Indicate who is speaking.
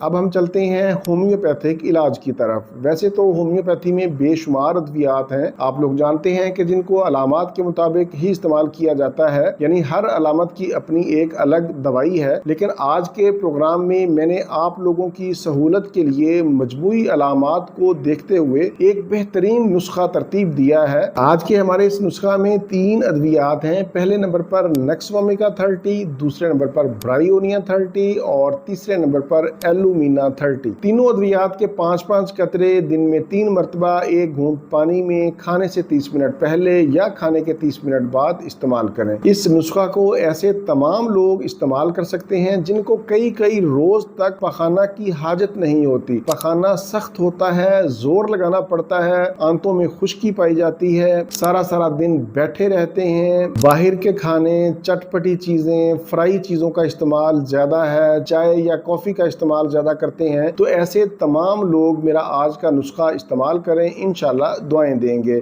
Speaker 1: اب ہم چلتے ہیں ہومیوپیتھک علاج کی طرف۔ ویسے تو ہومیوپیتھی میں بے شمار ادویات ہیں، آپ لوگ جانتے ہیں کہ جن کو علامات کے مطابق ہی استعمال کیا جاتا ہے، یعنی ہر علامت کی اپنی ایک الگ دوائی ہے۔ لیکن آج کے پروگرام میں میں نے آپ لوگوں کی سہولت کے لیے مجموعی علامات کو دیکھتے ہوئے ایک بہترین نسخہ ترتیب دیا ہے۔ آج کے ہمارے اس نسخہ میں 3 ادویات ہیں۔ پہلے نمبر پر نیکسومیکا 30، دوسرے نمبر پر برائیونیا 30 اور تیسرے نمبر پر ایلومینا 30۔ تینوں ادویات کے 5-5 قطرے دن میں 3 مرتبہ ایک گھونٹ پانی میں کھانے سے 30 منٹ پہلے یا کھانے کے 30 منٹ بعد استعمال کریں۔ اس نسخہ کو ایسے تمام لوگ استعمال کر سکتے ہیں جن کو کئی روز تک پخانہ کی حاجت نہیں ہوتی، پخانہ سخت ہوتا ہے، زور لگانا پڑتا ہے، آنتوں میں خشکی پائی جاتی ہے، سارا دن بیٹھے رہتے ہیں، باہر کے کھانے، چٹپٹی چیزیں، فرائی چیزوں کا استعمال زیادہ ہے، چائے یا کافی کا استعمال زیادہ کرتے ہیں، تو ایسے تمام لوگ میرا آج کا نسخہ استعمال کریں، انشاءاللہ دعائیں دیں گے۔